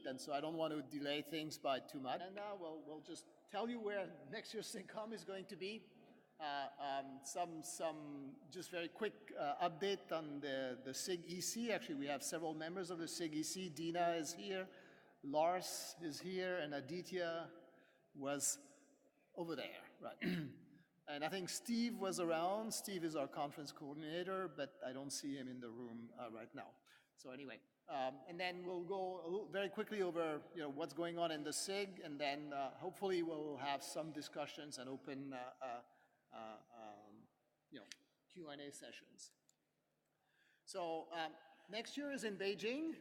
sheet, and so I don't want to delay things by too much. And we'll just tell you where next year's SIGCOMM is going to be. Some just very quick update on the SIG EC. Actually, we have several members of the SIG EC. Dina is here, Lars is here, and Aditya was over there, right? And I think Steve was around. Steve is our conference coordinator, but I don't see him in the room right now. So anyway, and then we'll go very quickly over what's going on in the SIG, and then hopefully we'll have some discussions and open Q&A sessions. So next year is in Beijing.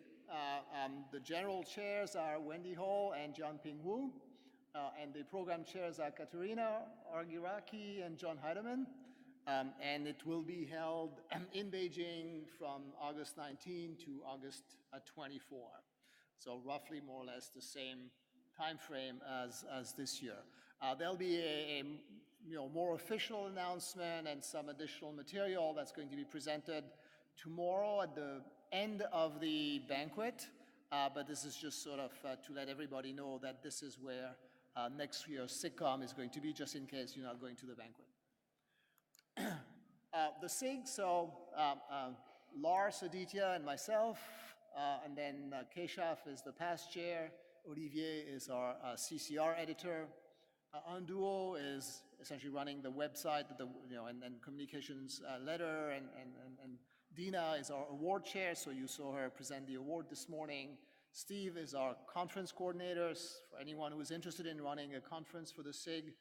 The general chairs are Wendy Hall and John Ping Wu. And the program chairs are Katerina Argiraki and John Heidemann. And it will be held in Beijing from August 19 to August 24. So roughly more or less the same time frame as this year. There'll be a more official announcement and some additional material that's going to be presented tomorrow at the end of the banquet. But this is just sort of to let everybody know that this is where next year's SIGCOMM is going to be, just in case you're not going to the banquet. The SIG, so Lars, Aditya, and myself, and then Keshav is the past chair, Olivier is our CCR editor, Anduo is essentially running the website, and communications letter, and Dina is our award chair, so you saw her present the award this morning. Steve is our conference coordinator. For anyone who is interested in running a conference for the SIG,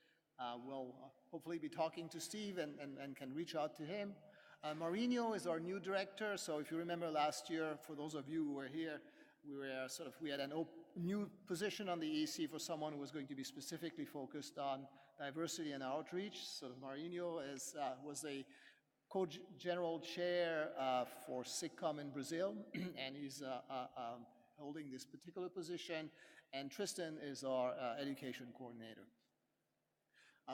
we'll hopefully be talking to Steve and can reach out to him. Marinho is our new director. So if you remember last year, for those of you who were here, we had a new position on the EC for someone who was going to be specifically focused on diversity and outreach. So Marinho was the co-general chair for SIGCOMM in Brazil, and he's holding this particular position, and Tristan is our education coordinator.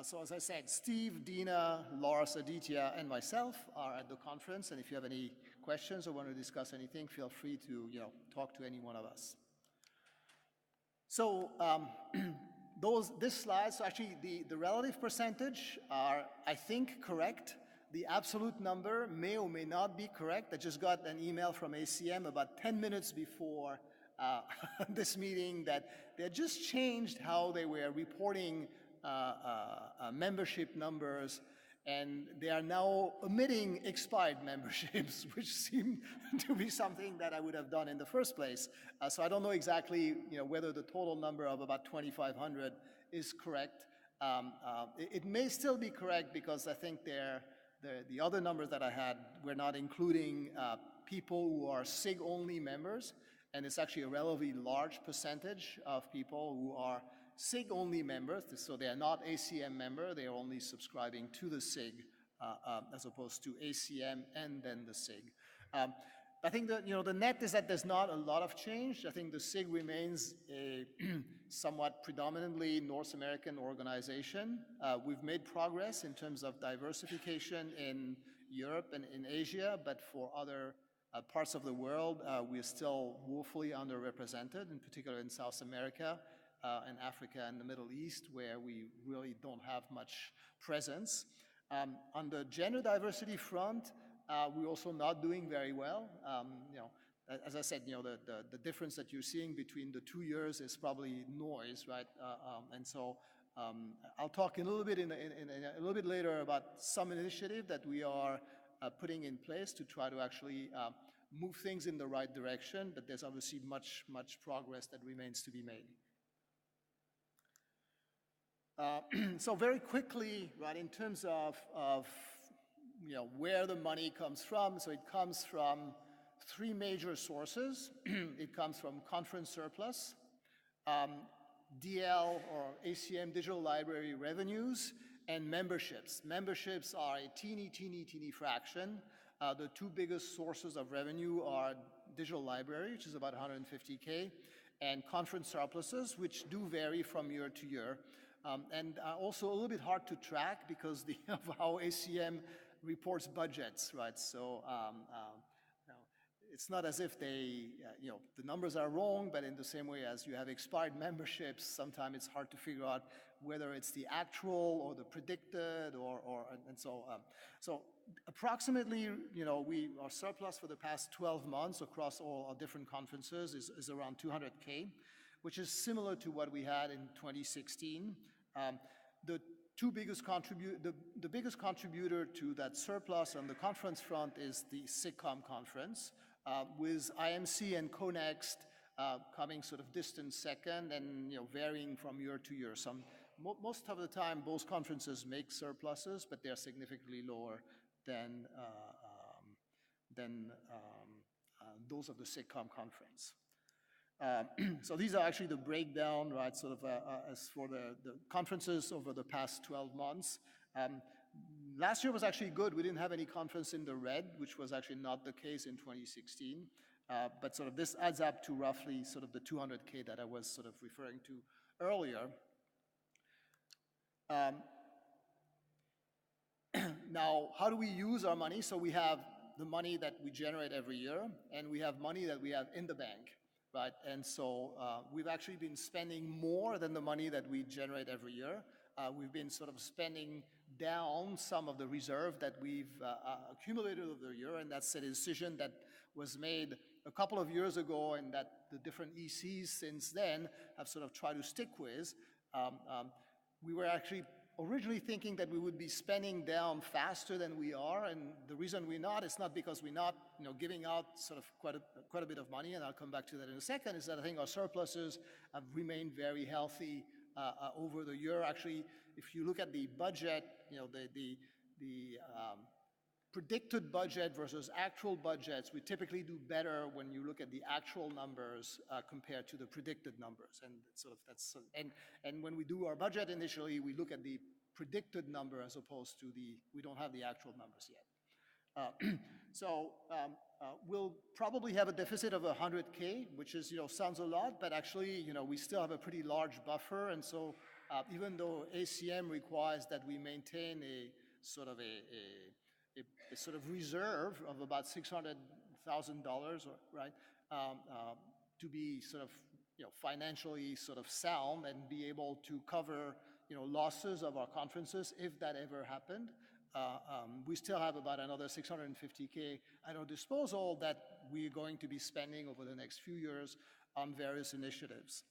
So as I said, Steve, Dina, Lars, Aditya, and myself are at the conference, and if you have any questions or want to discuss anything, feel free to talk to any one of us. So this slide, so actually the relative percentage are, I think, correct. The absolute number may or may not be correct. I just got an email from ACM about 10 minutes before this meeting that they had just changed how they were reporting membership numbers, and they are now omitting expired memberships, which seemed to be something that I would have done in the first place. So I don't know exactly whether the total number of about 2,500 is correct. It may still be correct because I think the other numbers that I had were not including people who are SIG-only members, and it's actually a relatively large percentage of people who are SIG-only members, so they are not ACM member, they are only subscribing to the SIG as opposed to ACM and then the SIG. I think that the net is that there's not a lot of change. I think the SIG remains a somewhat predominantly North American organization. We've made progress in terms of diversification in Europe and in Asia, but for other parts of the world, we're still woefully underrepresented, in particular in South America and Africa and the Middle East, where we really don't have much presence. On the gender diversity front, we're also not doing very well. As I said, the difference that you're seeing between the 2 years is probably noise, right? And so I'll talk a little bit a little bit later about some initiative that we are putting in place to try to actually move things in the right direction, but there's obviously much progress that remains to be made. So very quickly, right, in terms of where the money comes from, so it comes from 3 major sources. It comes from conference surplus, DL or ACM Digital Library revenues, and memberships. Memberships are a teeny fraction. The 2 biggest sources of revenue are Digital Library, which is about 150K, and conference surpluses, which do vary from year to year. And also a little bit hard to track because of how ACM reports budgets, right? So it's not as if they, the numbers are wrong, but in the same way as you have expired memberships, sometimes it's hard to figure out whether it's the actual or the predicted and so on. So approximately, our surplus for the past 12 months across all our different conferences is around 200K, which is similar to what we had in 2016. The biggest contributor to that surplus on the conference front is the SIGCOMM conference, with IMC and CONEXT coming sort of distant second and varying from year to year. Most of the time, both conferences make surpluses, but they're significantly lower than those of the SIGCOMM conference. So these are actually the breakdown, right, sort of as for the conferences over the past 12 months. Last year was actually good. We didn't have any conference in the red, which was actually not the case in 2016. But sort of this adds up to roughly sort of the 200K that I was sort of referring to earlier. Now, how do we use our money? So we have the money that we generate every year, and we have money that we have in the bank. Right, and so we've actually been spending more than the money that we generate every year. We've been sort of spending down some of the reserve that we've accumulated over the year, and that's a decision that was made a couple of years ago and that the different ECs since then have sort of tried to stick with. We were actually originally thinking that we would be spending down faster than we are, and the reason we're not is not because we're not giving out sort of quite a bit of money, and I'll come back to that in a second, is that I think our surpluses have remained very healthy over the year. Actually, if you look at the budget, the predicted budget versus actual budgets, we typically do better when you look at the actual numbers compared to the predicted numbers, and sort of and when we do our budget initially, we look at the predicted number as opposed to we don't have the actual numbers yet. So we'll probably have a deficit of 100K, which is sounds a lot, but actually we still have a pretty large buffer, and so even though ACM requires that we maintain a sort of a sort of reserve of about $600,000, right, to be sort of financially sort of sound and be able to cover losses of our conferences if that ever happened. We still have about another 650K at our disposal that we're going to be spending over the next few years on various initiatives.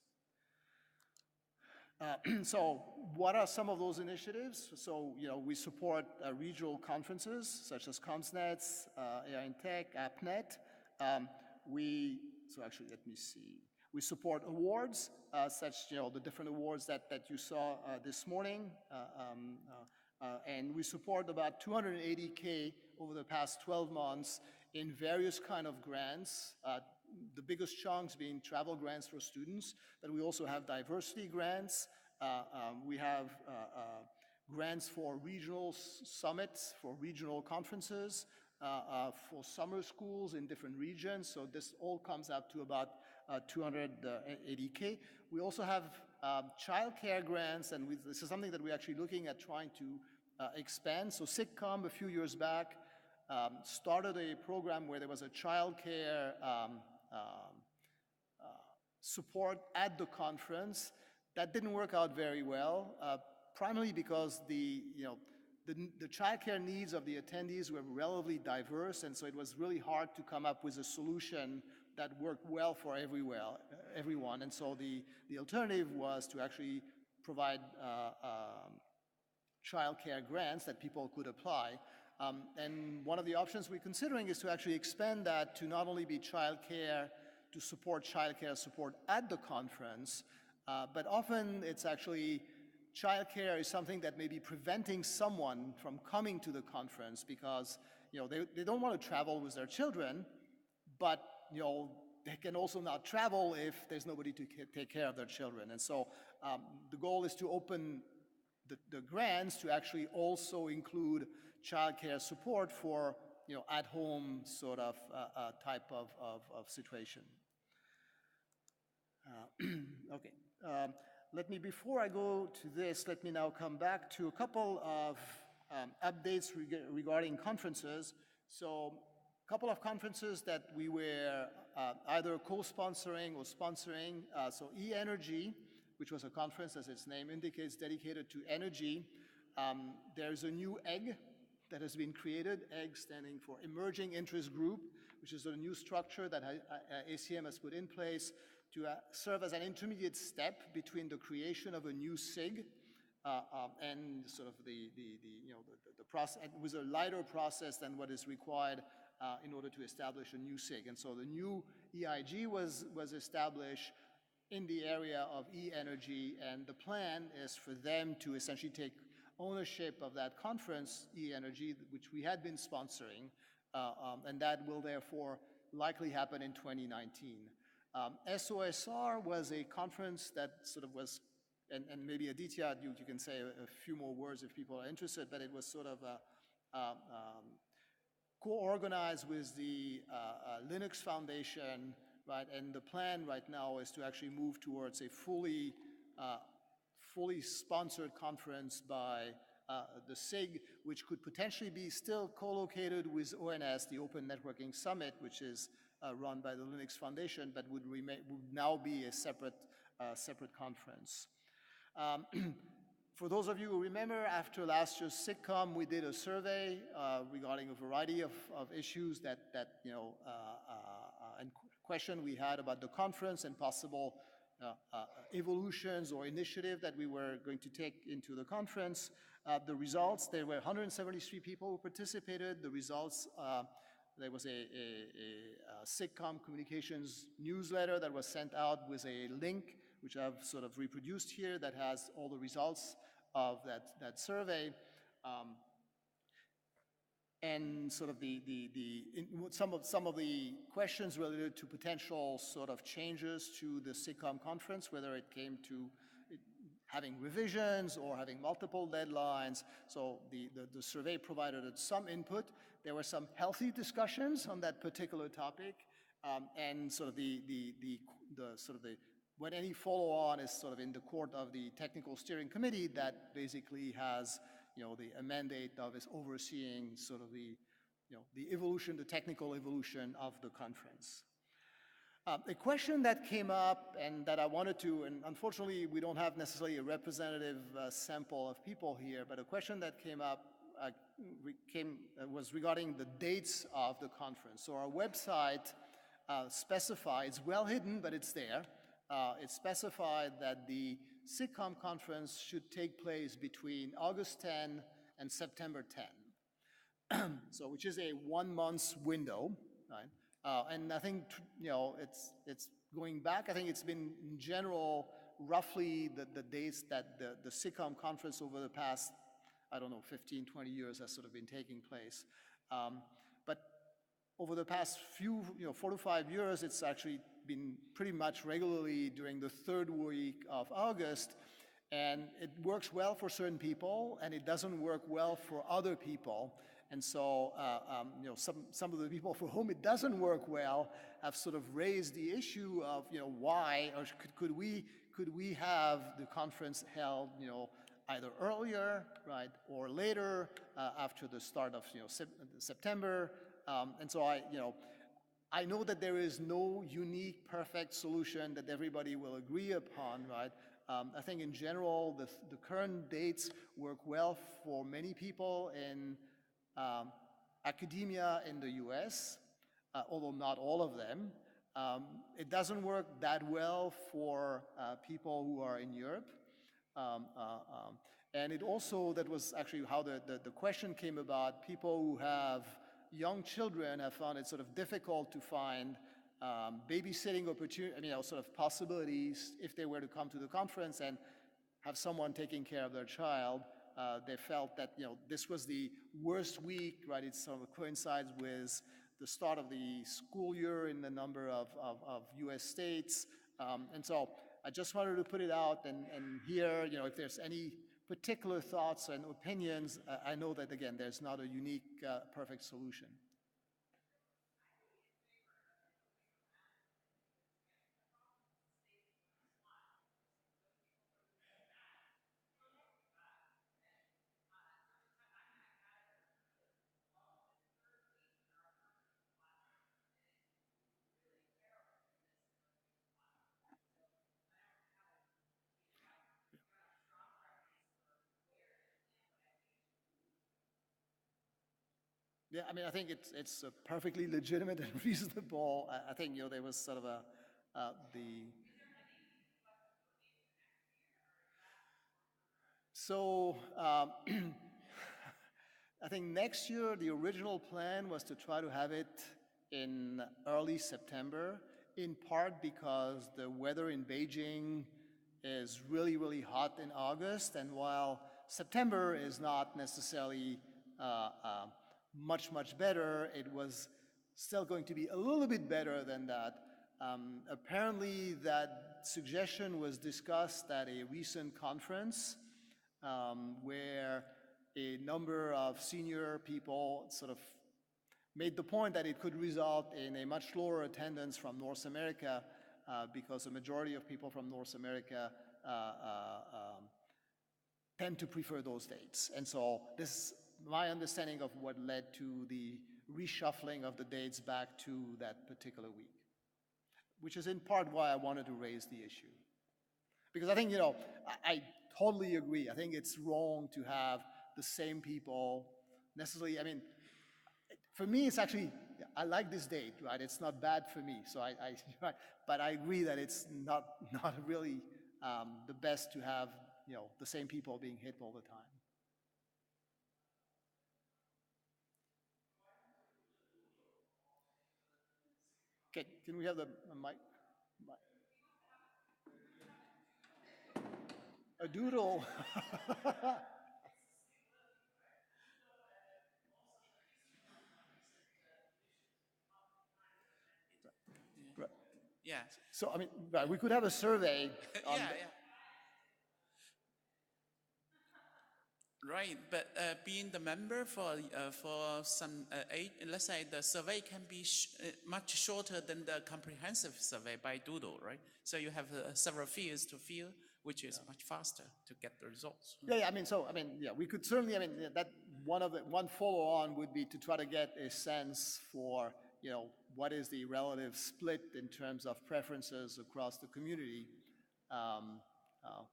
So what are some of those initiatives? So, we support regional conferences such as ComsNet, AI in Tech, AppNet. So actually, let me see. We support awards, such, the different awards that you saw this morning. And we support about 280K over the past 12 months in various kind of grants. The biggest chunks being travel grants for students, but we also have diversity grants. We have grants for regional summits, for regional conferences, for summer schools in different regions. So this all comes out to about 280K. We also have childcare grants, and this is something that we're actually looking at trying to expand. So SIGCOMM a few years back started a program where there was a childcare support at the conference. That didn't work out very well, primarily because the childcare needs of the attendees were relatively diverse, and so it was really hard to come up with a solution that worked well for everyone. And so the alternative was to actually provide childcare grants that people could apply. And one of the options we're considering is to actually expand that to not only be childcare, to support childcare support at the conference, but often it's actually childcare is something that may be preventing someone from coming to the conference because they don't want to travel with their children, but they can also not travel if there's nobody to take care of their children. And so the goal is to open the grants to actually also include childcare support for at-home sort of type of situation. Okay. Before I go to this, let me now come back to a couple of updates regarding conferences. So couple of conferences that we were either co-sponsoring or sponsoring. So e-Energy, which was a conference, as its name indicates, dedicated to energy. There's a new EGG that has been created, EGG standing for Emerging Interest Group, which is a new structure that ACM has put in place to serve as an intermediate step between the creation of a new SIG and sort of the process. It was a lighter process than what is required in order to establish a new SIG. And so the new EIG was established in the area of e-energy, and the plan is for them to essentially take ownership of that conference, e-energy, which we had been sponsoring, and that will therefore likely happen in 2019. SOSR was a conference that sort of was, and maybe Aditya, you can say a few more words if people are interested, but it was sort of co-organized with the Linux Foundation, right? And the plan right now is to actually move towards a fully sponsored conference by the SIG, which could potentially be still co-located with ONS, the Open Networking Summit, which is run by the Linux Foundation, but would now be a separate conference. For those of you who remember, after last year's SIGCOMM, we did a survey regarding a variety of issues and question we had about the conference and possible evolutions or initiative that we were going to take into the conference. The results, there were 173 people who participated. The results, there was a SIGCOMM communications newsletter that was sent out with a link, which I've sort of reproduced here, that has all the results of that survey. And sort of some of the questions related to potential sort of changes to the SIGCOMM conference, whether it came to having revisions or having multiple deadlines. So the survey provided some input. There were some healthy discussions on that particular topic, and sort of when any follow-on is sort of in the court of the technical steering committee that basically has the mandate of is overseeing sort of the evolution, the technical evolution of the conference. A question that came up and that I wanted to, and unfortunately we don't have necessarily a representative sample of people here, but a question that came up was regarding the dates of the conference. So our website specifies, well hidden, but it's there. It specified that the SIGCOMM conference should take place between August 10 and September 10. So which is a 1 month window, right? And I think it's going back. I think it's been in general roughly the dates that the SIGCOMM conference over the past, I don't know, 15, 20 years has sort of been taking place. But over the past 4 to 5 years, it's actually been pretty much regularly during the third week of August, and it works well for certain people, and it doesn't work well for other people. And so, some of the people for whom it doesn't work well have sort of raised the issue of, why, or could we have the conference held, either earlier, right, or later after the start of, September. And so I know that there is no unique, perfect solution that everybody will agree upon, right? I think in general, the current dates work well for many people in academia in the US, although not all of them. It doesn't work that well for people who are in Europe. And it also, that was actually how the question came about, people who have young children have found it sort of difficult to find babysitting opportunity, sort of possibilities if they were to come to the conference and have someone taking care of their child. They felt that this was the worst week, right? It sort of coincides with the start of the school year in a number of US states. And so I just wanted to put it out and hear, if there's any particular thoughts and opinions. I know that, again, there's not a unique, perfect solution. Yeah, I mean, I think it's a perfectly legitimate and reasonable. I think there was sort of the so I think next year the original plan was to try to have it in early September, in part because the weather in Beijing is really, really hot in August, and while September is not necessarily much, much better, it was still going to be a little bit better than that. Apparently, that suggestion was discussed at a recent conference where a number of senior people sort of made the point that it could result in a much lower attendance from North America because the majority of people from North America tend to prefer those dates. And so this is my understanding of what led to the reshuffling of the dates back to that particular week, which is in part why I wanted to raise the issue. Because I think, I totally agree. I think it's wrong to have the same people necessarily. I mean, for me, it's actually, I like this date, right? It's not bad for me. So right, but I agree that it's not really the best to have, the same people being hit all the time. Okay, can we have the mic? A doodle. Right. Yeah. So, I mean, right, we could have a survey on Yeah, yeah. Right, but being the member for some aid, let's say the survey can be much shorter than the comprehensive survey by Doodle, right? So you have several fields to fill, which is much faster to get the results. Yeah, I mean, we could certainly, I mean, that one follow-on would be to try to get a sense for, what is the relative split in terms of preferences across the community. Um, uh,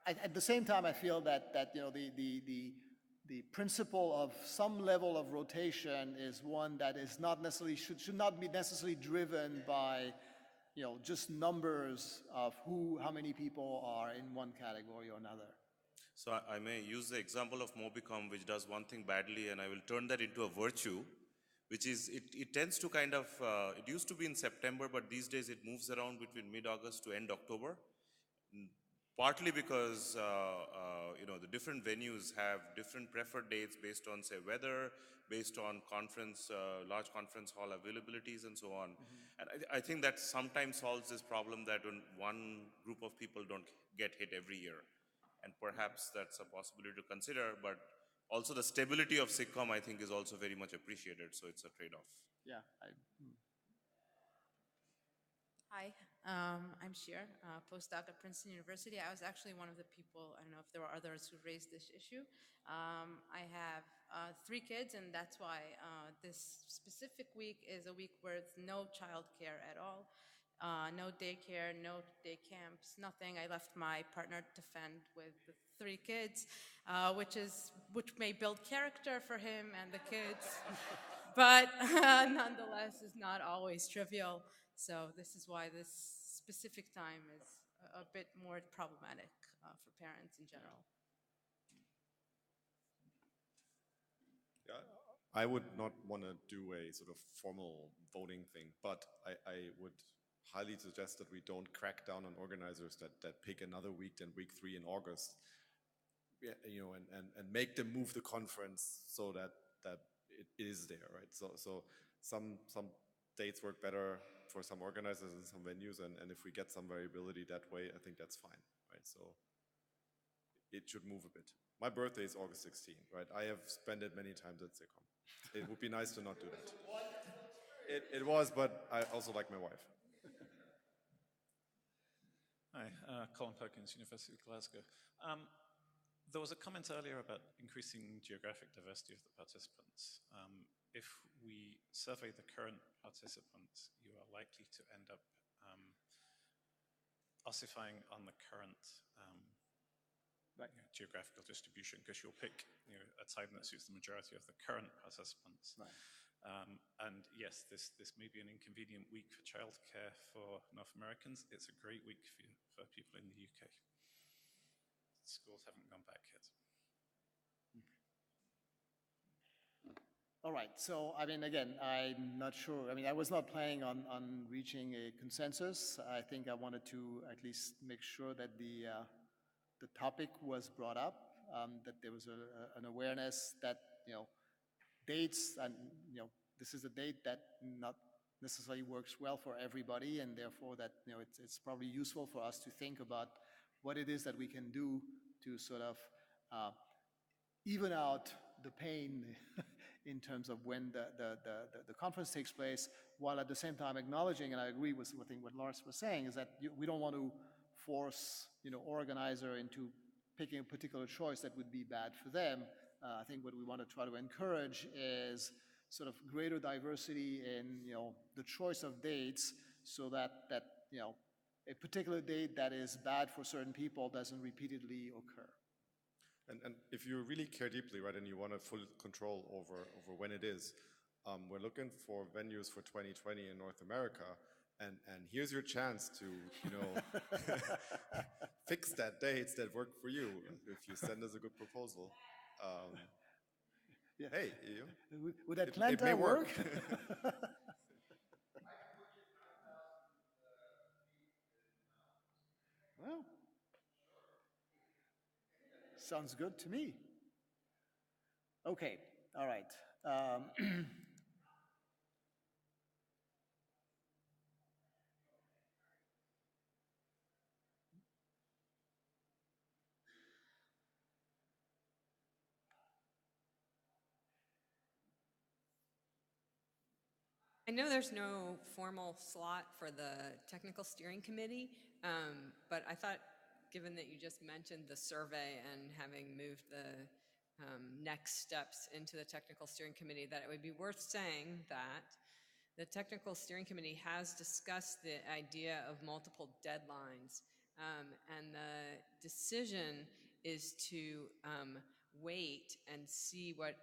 at the same time, I feel that the principle of some level of rotation is one that is not necessarily should not be necessarily driven by just numbers of how many people are in one category or another. So I may use the example of Mobicom, which does one thing badly, and I will turn that into a virtue, which is it tends to kind of, it used to be in September, but these days it moves around between mid-August to end October. Partly because the different venues have different preferred dates based on, say, weather, based on large conference hall availabilities, and so on. Mm-hmm. And I think that sometimes solves this problem that when one group of people don't get hit every year, and perhaps that's a possibility to consider. But also the stability of SIGCOMM, I think, is also very much appreciated. So it's a trade-off. Yeah. Hi, I'm Shir, postdoc at Princeton University. I was actually one of the people, I don't know if there were others who raised this issue. I have 3 kids, and that's why this specific week is a week where it's no childcare at all, no daycare, no day camps, nothing. I left my partner to fend with the 3 kids, which may build character for him and the kids, but nonetheless is not always trivial. So this is why this specific time is a bit more problematic for parents in general. Yeah, I would not want to do a sort of formal voting thing, but I would highly suggest that we don't crack down on organizers that pick another week than week 3 in August, and make them move the conference so that it is there, right? So some dates work better for some organizers and some venues, and if we get some variability that way, I think that's fine, right? So it should move a bit. My birthday is August 16, right? I have spent it many times at SIGCOMM. It would be nice to not do that. It was, but I also like my wife. Hi, Colin Perkins, University of Glasgow. There was a comment earlier about increasing geographic diversity of the participants. If we survey the current participants, you are likely to end up ossifying on the current geographical distribution, because you'll pick a time that suits the majority of the current participants. Right. And yes, this may be an inconvenient week for childcare for North Americans. It's a great week for people in the UK. Schools haven't gone back yet. All right, so I mean, again, I'm not sure. I mean, I was not planning on reaching a consensus. I think I wanted to at least make sure that the topic was brought up, that there was an awareness that, dates, and, this is a date that not necessarily works well for everybody, and therefore that, it's probably useful for us to think about what it is that we can do to sort of even out the pain in terms of when the conference takes place, while at the same time acknowledging, and I agree with what Lars was saying, is that we don't want to force, organizer into picking a particular choice that would be bad for them. I think what we want to try to encourage is sort of greater diversity in, the choice of dates, so that a particular date that is bad for certain people doesn't repeatedly occur. And if you really care deeply, right, and you want full control over when it is, we're looking for venues for 2020 in North America, and here's your chance to, fix that dates that work for you. If you send us a good proposal, Yeah. hey, Would Atlanta it may work. Well, sounds good to me. Okay, all right. I know there's no formal slot for the technical steering committee, but I thought, given that you just mentioned the survey and having moved the next steps into the technical steering committee, that it would be worth saying that the technical steering committee has discussed the idea of multiple deadlines, and the decision is to wait and see what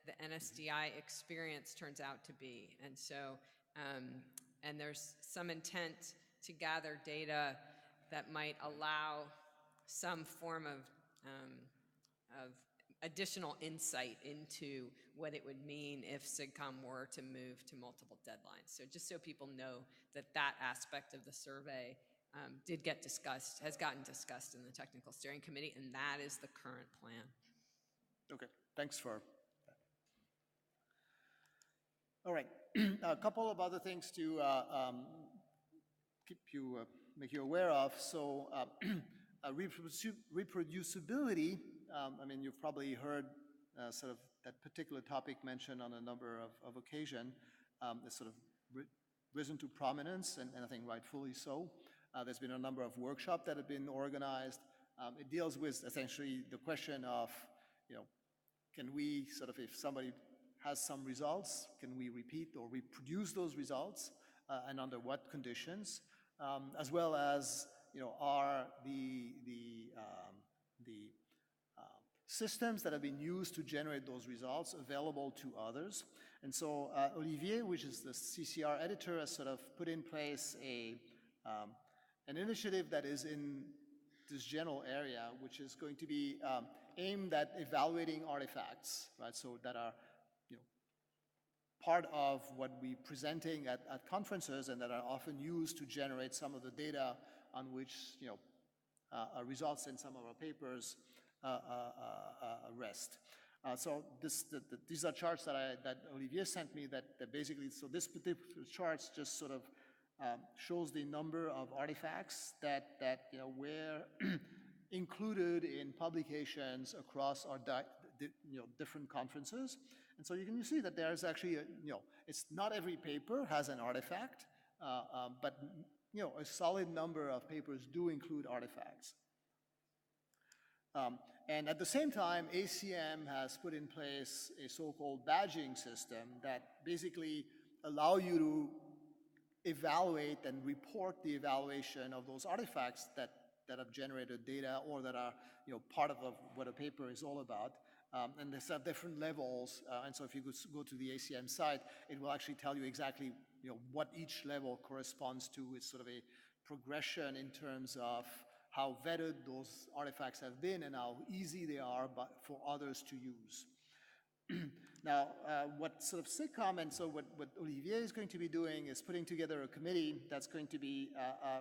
the NSDI experience turns out to be. And so, and there's some intent to gather data that might allow some form of additional insight into what it would mean if SIGCOMM were to move to multiple deadlines. So just so people know that that aspect of the survey did get discussed, has gotten discussed in the technical steering committee, and that is the current plan. Okay, thanks for that. All right, a couple of other things to make you aware of. So reproducibility, I mean, you've probably heard sort of that particular topic mentioned on a number of occasions. It's sort of risen to prominence, and I think rightfully so. There's been a number of workshops that have been organized. It deals with essentially the question of, can we sort of, if somebody has some results, can we repeat or reproduce those results, and under what conditions, as well as, are the systems that have been used to generate those results available to others. And so Olivier, which is the CCR editor, has sort of put in place an initiative that is in this general area, which is going to be aimed at evaluating artifacts, right? So that are, part of what we're presenting at conferences, and that are often used to generate some of the data on which, results in some of our papers rest. So these are charts that Olivier sent me that basically, so this particular charts just sort of shows the number of artifacts that were included in publications across our different conferences. And so you can see that there's actually, it's not every paper has an artifact, but a solid number of papers do include artifacts. And at the same time, ACM has put in place a so-called badging system that basically allow you to evaluate and report the evaluation of those artifacts that that have generated data or that are, part of what a paper is all about. And there's different levels, and so if you go to the ACM site, it will actually tell you exactly, what each level corresponds to. It's sort of a progression in terms of how vetted those artifacts have been and how easy they are for others to use. Now, what sort of SIGCOMM, and so what Olivier is going to be doing is putting together a committee that's going to be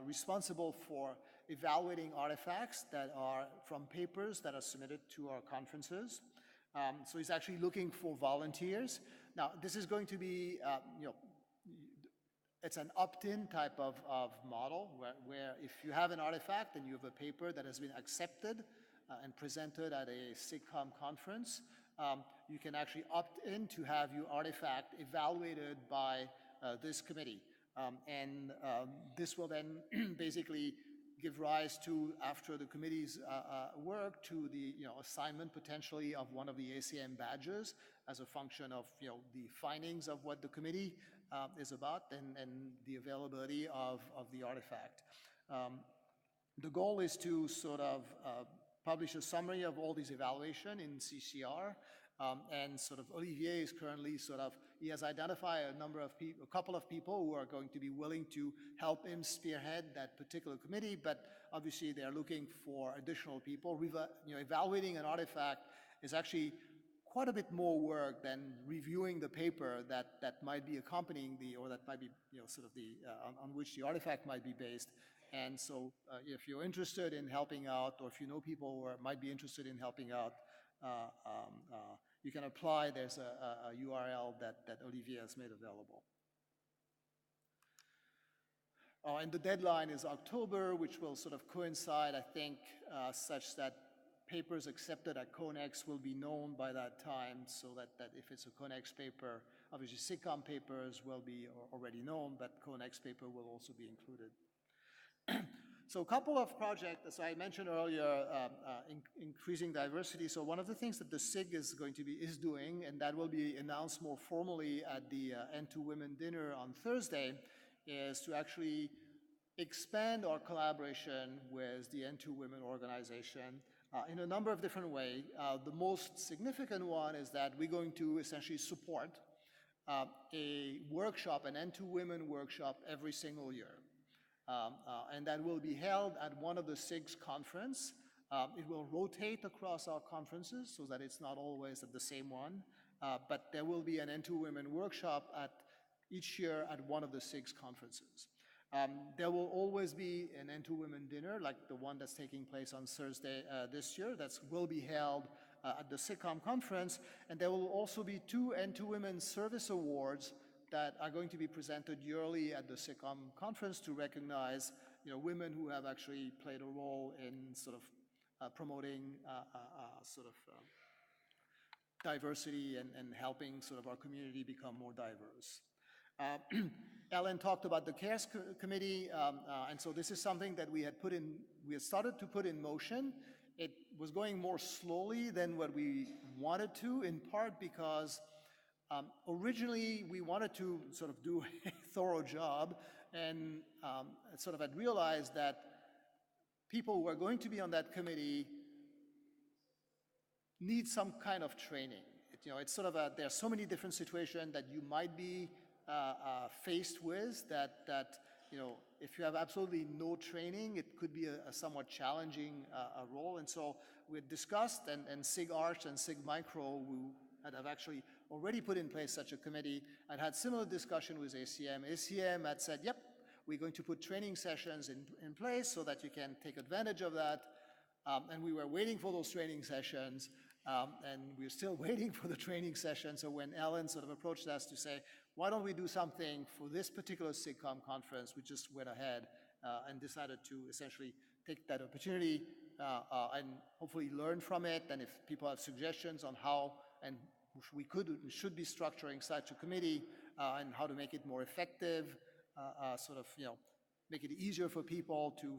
responsible for evaluating artifacts that are from papers that are submitted to our conferences. So he's actually looking for volunteers. Now, this is going to be, it's an opt-in type of model where if you have an artifact and you have a paper that has been accepted and presented at a SIGCOMM conference, you can actually opt in to have your artifact evaluated by this committee. And this will then basically give rise to, after the committee's work, to the assignment potentially of one of the ACM badges as a function of the findings of what the committee is about and the availability of the artifact. The goal is to sort of publish a summary of all these evaluation in CCR, and sort of Olivier is currently he has identified a couple of people who are going to be willing to help him spearhead that particular committee, but obviously they're looking for additional people. Evaluating an artifact is actually quite a bit more work than reviewing the paper that might be accompanying or that might be, on which the artifact might be based. And so if you're interested in helping out, or if you know people who might be interested in helping out, you can apply. There's a URL that Olivier has made available. And the deadline is October, which will sort of coincide, I think, such that papers accepted at CONEX will be known by that time, so that if it's a CONEX paper, obviously SIGCOMM papers will be already known, but CONEX paper will also be included. So a couple of projects, as I mentioned earlier, increasing diversity. So one of the things that the SIG is doing, and that will be announced more formally at the N2 Women Dinner on Thursday, is to actually expand our collaboration with the N2 Women organization in a number of different ways. The most significant one is that we're going to essentially support a workshop, an N2 Women workshop every single year. And that will be held at one of the SIG's conference. It will rotate across our conferences so that it's not always at the same one, but there will be an N2 Women workshop each year at one of the SIG's conferences. There will always be an N2 Women dinner, like the one that's taking place on Thursday this year, that will be held at the SIGCOMM conference, and there will also be 2 N2 Women Service Awards that are going to be presented yearly at the SIGCOMM conference to recognize, women who have actually played a role in sort of promoting diversity and helping sort of our community become more diverse. Ellen talked about the CARES committee, and so this is something that we had started to put in motion. It was going more slowly than what we wanted to, in part because originally we wanted to sort of do a thorough job, and sort of had realized that people who are going to be on that committee need some kind of training. It's sort of there are so many different situations that you might be faced with that if you have absolutely no training, it could be a somewhat challenging role. And so we had discussed, and SIG-Arch and SIG-Micro, who have actually already put in place such a committee, and had similar discussion with ACM. ACM had said, yep, we're going to put training sessions in place so that you can take advantage of that. And we were waiting for those training sessions, and we're still waiting for the training session. So when Ellen sort of approached us to say, why don't we do something for this particular SIGCOMM conference, we just went ahead and decided to essentially take that opportunity and hopefully learn from it. And if people have suggestions on how and we should be structuring such a committee and how to make it more effective, make it easier for people to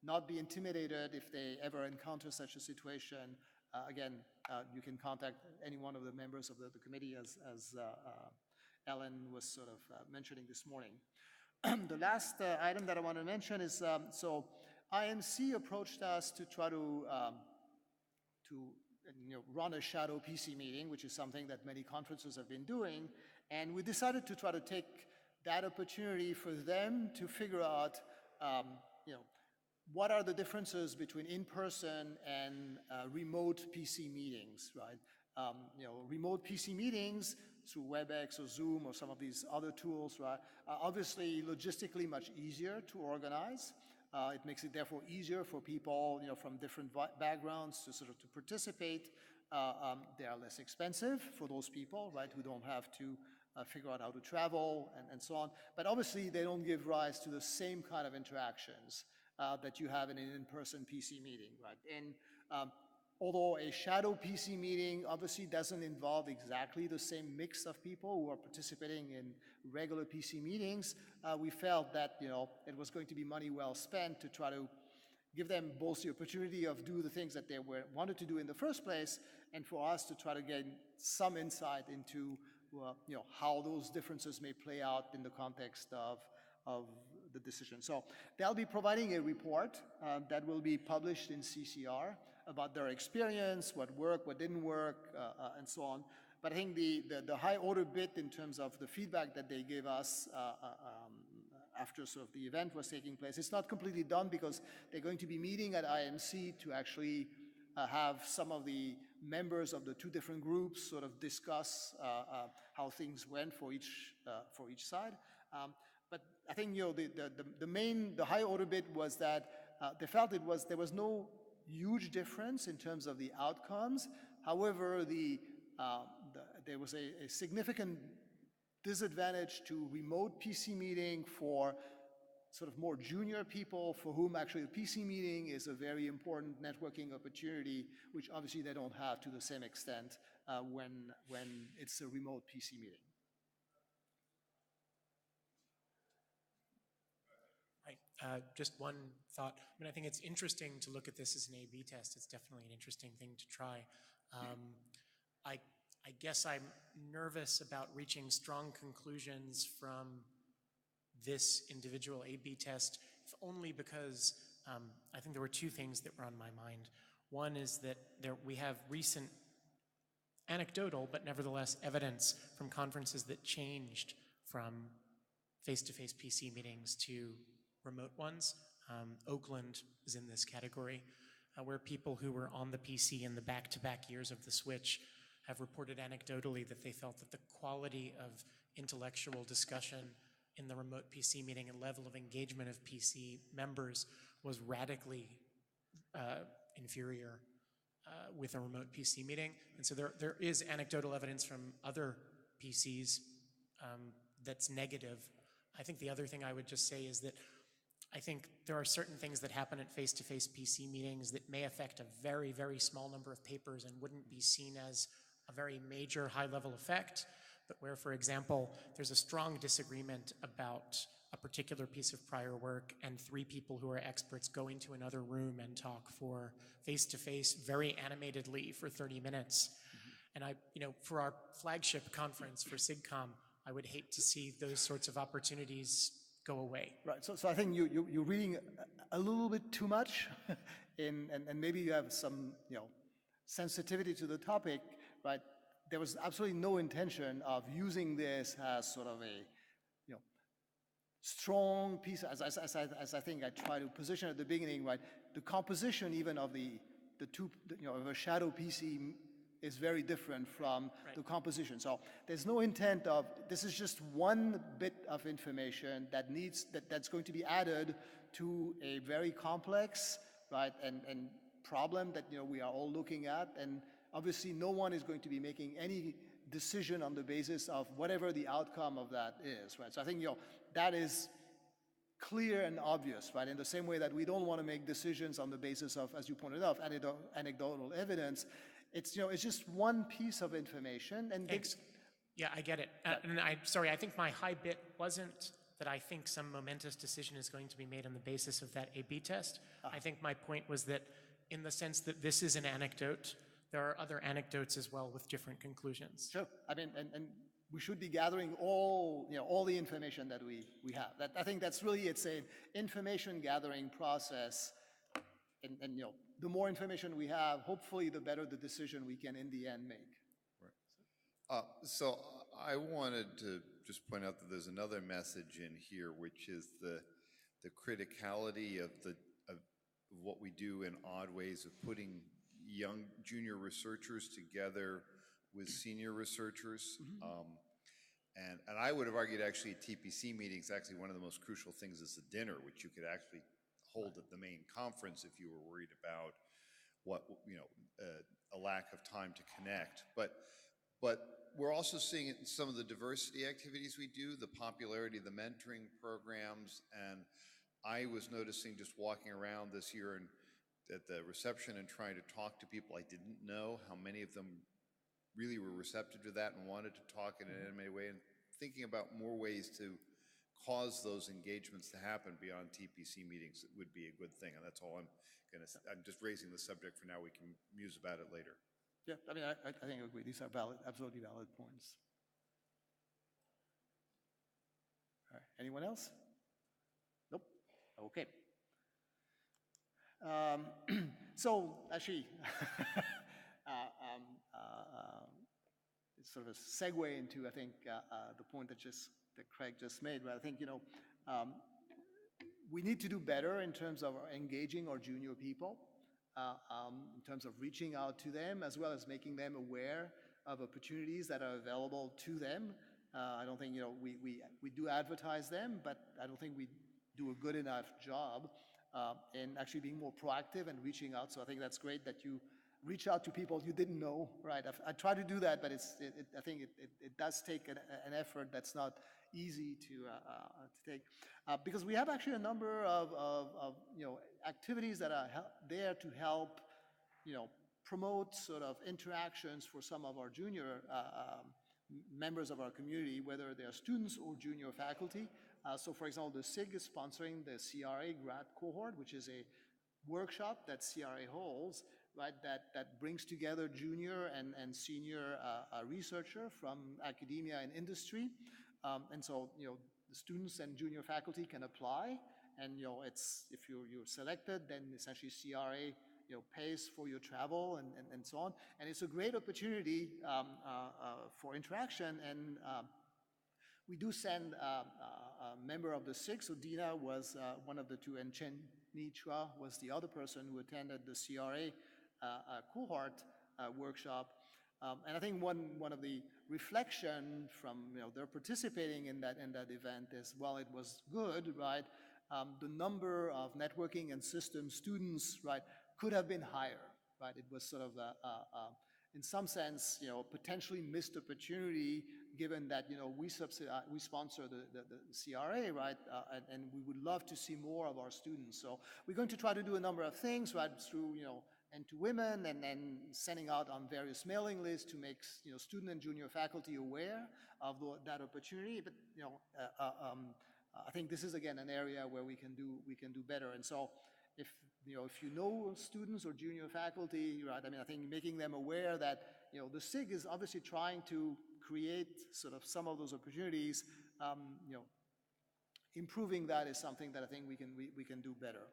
not be intimidated if they ever encounter such a situation. Again, you can contact any one of the members of the committee, as Ellen was sort of mentioning this morning. The last item that I want to mention is, IMC approached us to try to run a shadow PC meeting, which is something that many conferences have been doing. And we decided to try to take that opportunity for them to figure out, what are the differences between in-person and remote PC meetings, right? Remote PC meetings through WebEx or Zoom or some of these other tools, right, are obviously logistically much easier to organize. It makes it therefore easier for people, from different backgrounds to sort of to participate. They are less expensive for those people, right, who don't have to figure out how to travel and so on. But obviously, they don't give rise to the same kind of interactions that you have in an in-person PC meeting, right? And although a shadow PC meeting obviously doesn't involve exactly the same mix of people who are participating in regular PC meetings, we felt that it was going to be money well spent to try to give them both the opportunity of do the things that they wanted to do in the first place, and for us to try to gain some insight into how those differences may play out in the context of the decision. So they'll be providing a report that will be published in CCR about their experience, what worked, what didn't work, and so on. But I think the high order bit in terms of the feedback that they gave us after sort of the event was taking place, it's not completely done because they're going to be meeting at IMC to actually have some of the members of the two different groups sort of discuss how things went for each side. But I think the high order bit was that they felt there was no huge difference in terms of the outcomes. However, there was a significant disadvantage to remote PC meeting for sort of more junior people for whom actually the PC meeting is a very important networking opportunity, which obviously they don't have to the same extent when it's a remote PC meeting. Right. Just one thought. I mean, I think it's interesting to look at this as an A/B test. It's definitely an interesting thing to try. I guess I'm nervous about reaching strong conclusions from this individual A/B test, if only because I think there were two things that were on my mind. One is that we have recent anecdotal, but nevertheless evidence from conferences that changed from face-to-face PC meetings to remote ones. Oakland is in this category, where people who were on the PC in the back-to-back years of the switch have reported anecdotally that they felt that the quality of intellectual discussion in the remote PC meeting and level of engagement of PC members was radically inferior with a remote PC meeting. And so there is anecdotal evidence from other PCs that's negative. I think the other thing I would just say is that I think there are certain things that happen at face-to-face PC meetings that may affect a very, very small number of papers and wouldn't be seen as a very major high-level effect, but where, for example, there's a strong disagreement about a particular piece of prior work and three people who are experts go into another room and talk for face-to-face very animatedly for 30 minutes. And for our flagship conference for SIGCOMM, I would hate to see those sorts of opportunities go away. Right. So I think you're reading a little bit too much, and maybe you have some sensitivity to the topic, right? There was absolutely no intention of using this as sort of a strong piece, as I think I tried to position at the beginning, right? The composition even of the two of a shadow PC is very different from the composition. So there's no intent of, this is just one bit of information that's going to be added to a very complex, right, and problem that we are all looking at, and obviously no one is going to be making any decision on the basis of whatever the outcome of that is, right? So I think that is clear and obvious, right? In the same way that we don't want to make decisions on the basis of, as you pointed out, anecdotal evidence. It's just one piece of information, and Thanks. Yeah, I get it. And sorry, I think my high bit wasn't that I think some momentous decision is going to be made on the basis of that A/B test. I think my point was that in the sense that this is an anecdote, there are other anecdotes as well with different conclusions. Sure. I mean, and we should be gathering all the information that we have. I think that's really, it's an information gathering process and you know, the more information we have, hopefully the better the decision we can in the end make. So I wanted to just point out that there's another message in here, which is the criticality of what we do in odd ways of putting young junior researchers together with senior researchers. And I would have argued actually at TPC meetings, actually one of the most crucial things is the dinner, which you could actually hold at the main conference if you were worried about what, you know, a lack of time to connect. But we're also seeing it in some of the diversity activities we do, the popularity of the mentoring programs. And I was noticing just walking around this year and at the reception and trying to talk to people I didn't know, how many of them really were receptive to that and wanted to talk in an animated way, and thinking about more ways to cause those engagements to happen beyond TPC meetings would be a good thing. And that's all I'm just raising the subject for now. We can muse about it later. Yeah, I mean, I think I agree. These are valid, absolutely valid points. All right, anyone else? Nope, okay. So actually, it's sort of a segue into, I think, the point that Craig just made, where I think, you know, we need to do better in terms of engaging our junior people, in terms of reaching out to them, as well as making them aware of opportunities that are available to them. I don't think, you know, we do advertise them, but I don't think we do a good enough job in actually being more proactive and reaching out. So I think that's great that you reach out to people you didn't know, right? I try to do that, but I think it does take an effort that's not easy to take, because we have actually a number of you know, activities that are there to help, you know, promote sort of interactions for some of our junior members of our community, whether they are students or junior faculty. So for example, the SIG is sponsoring the CRA grad cohort, which is a workshop that CRA holds, right, that brings together junior and senior researcher from academia and industry. And so, you know, the students and junior faculty can apply, and, you know, it's, if you're selected, then essentially CRA, you know, pays for your travel and so on. And it's a great opportunity for interaction. And we do send a member of the SIG. So Dina was one of the two, and Chen Ni Chua was the other person who attended the CRA cohort workshop. And I think one of the reflection from, you know, they're participating in that event is, while it was good, right, the number of networking and systems students, right, could have been higher, right? It was sort of in some sense, you know, potentially missed opportunity, given that, you know, we sponsor the CRA, right? And we would love to see more of our students. So we're going to try to do a number of things, right, through, you know, and to women, and then sending out on various mailing lists to make, you know, student and junior faculty aware of that opportunity. But, you know, I think this is again an area where we can do better. And so, if you know students or junior faculty, right? I mean, I think making them aware that, you know, the SIG is obviously trying to create sort of some of those opportunities. You know, improving that is something that I think we can do better.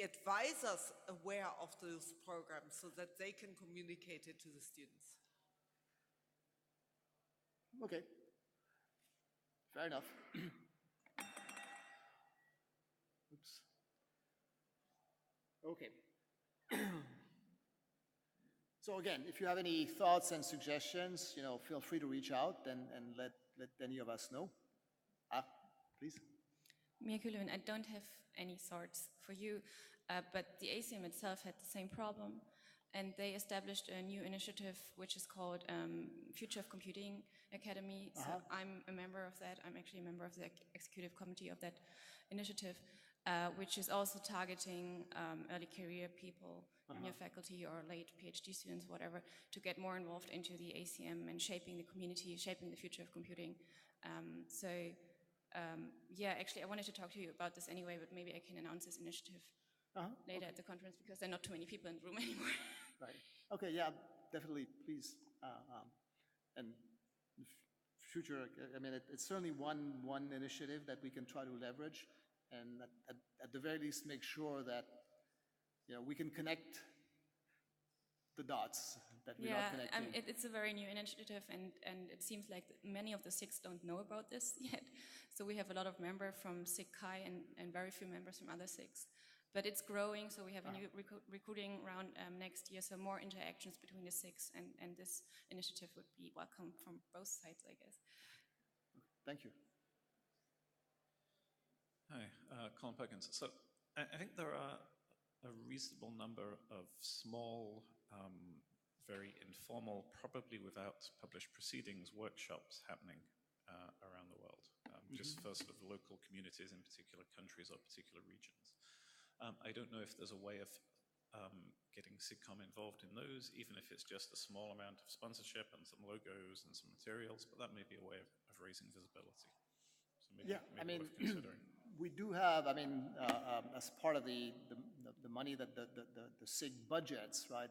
Advisors aware of those programs so that they can communicate it to the students. Okay, fair enough. Oops. Okay. So again, if you have any thoughts and suggestions, you know, feel free to reach out and let any of us know. Please. Mia Kulun, I don't have any thoughts for you, but the ACM itself had the same problem, and they established a new initiative which is called Future of Computing Academy. So I'm a member of that. I'm actually a member of the executive committee of that initiative, which is also targeting early career people, junior faculty or late PhD students, whatever, to get more involved into the ACM and shaping the community, shaping the future of computing. Yeah, actually, I wanted to talk to you about this anyway, but maybe I can announce this initiative later at the conference, because there are not too many people in the room anymore. Right. Okay, yeah, definitely, please. And future, I mean, it's certainly one initiative that we can try to leverage and at the very least make sure that, we can connect the dots that we're not connecting. It's a very new initiative, and it seems like many of the SIGs don't know about this yet. So we have a lot of members from SIG Chi and very few members from other SIGs. But it's growing, so we have a new recruiting round next year, so more interactions between the SIGs, and this initiative would be welcome from both sides, I guess. Thank you. Hi, Colin Perkins. So I think there are a reasonable number of small, very informal, probably without published proceedings, workshops happening around the world, just for sort of local communities in particular countries or particular regions. I don't know if there's a way of getting SIGCOMM involved in those, even if it's just a small amount of sponsorship and some logos and some materials, but that may be a way of raising visibility. So maybe worth considering. We do have, as part of the money that the SIG budgets, right?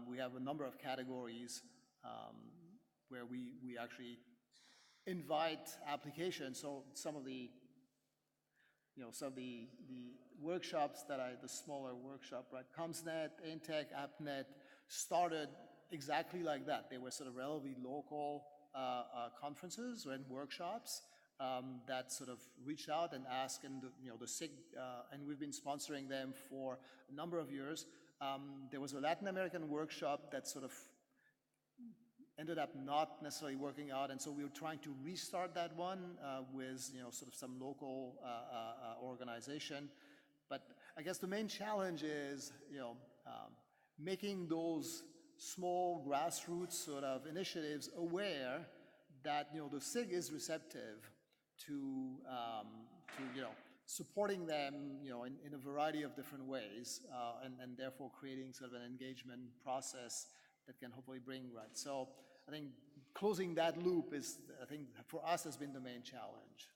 We have a number of categories where we actually invite applications. So some of the workshops the smaller workshop, right? CommsNet, Intech, AppNet started exactly like that. They were sort of relatively local conferences and workshops that sort of reached out and asked, and the SIG, and we've been sponsoring them for a number of years. There was a Latin American workshop that sort of ended up not necessarily working out, and so we were trying to restart that one with sort of some local organization. But I guess the main challenge is making those small grassroots sort of initiatives aware that the SIG is receptive to supporting them in a variety of different ways, and therefore creating sort of an engagement process that can hopefully bring right. So I think closing that loop is, I think, for us has been the main challenge.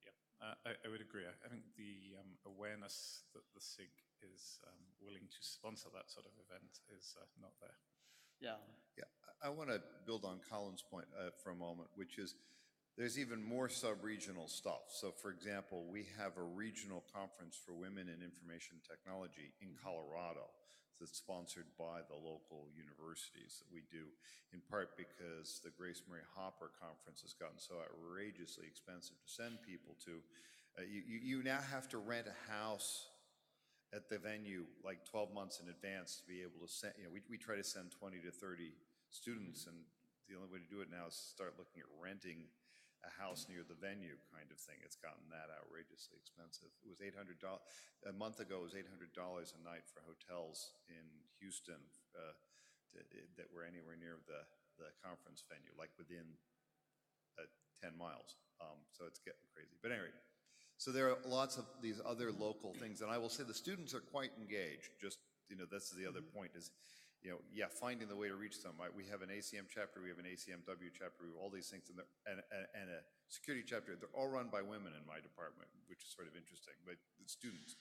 Yeah, I would agree. I think the awareness that the SIG is willing to sponsor that sort of event is not there. Yeah. Yeah, I want to build on Colin's point for a moment, which is there's even more sub-regional stuff. So for example, we have a regional conference for women in information technology in Colorado that's sponsored by the local universities that we do, in part because the Grace Murray Hopper conference has gotten so outrageously expensive to send people to. You now have to rent a house at the venue like 12 months in advance to be able to send, we try to send 20 to 30 students, and the only way to do it now is to start looking at renting a house near the venue kind of thing. It's gotten that outrageously expensive. It was $800, a month ago it was $800 a night for hotels in Houston that were anywhere near the conference venue, like within 10 miles. So it's getting crazy. But anyway, so there are lots of these other local things, and I will say the students are quite engaged. Just, that's the other point is, finding the way to reach them. Right? We have an ACM chapter, we have an ACMW chapter, we have all these things, and a security chapter. They're all run by women in my department, which is sort of interesting, but the students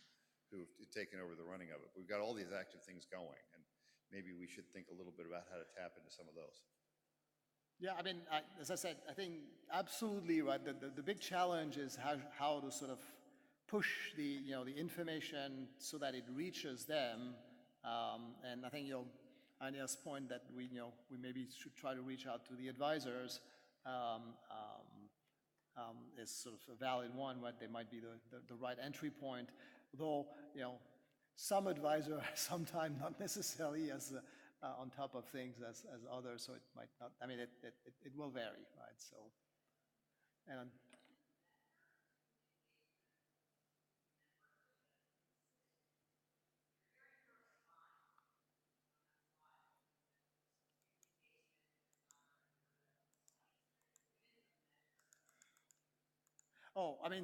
who've taken over the running of it. We've got all these active things going, and maybe we should think a little bit about how to tap into some of those. Yeah, as I said, I think absolutely right. The big challenge is how to sort of push the information so that it reaches them. And I think Anya's point that we maybe should try to reach out to the advisors is sort of a valid one. Right, they might be the right entry point. Though some advisors are sometimes not necessarily as on top of things as others, so it might not. It will vary, right? So, and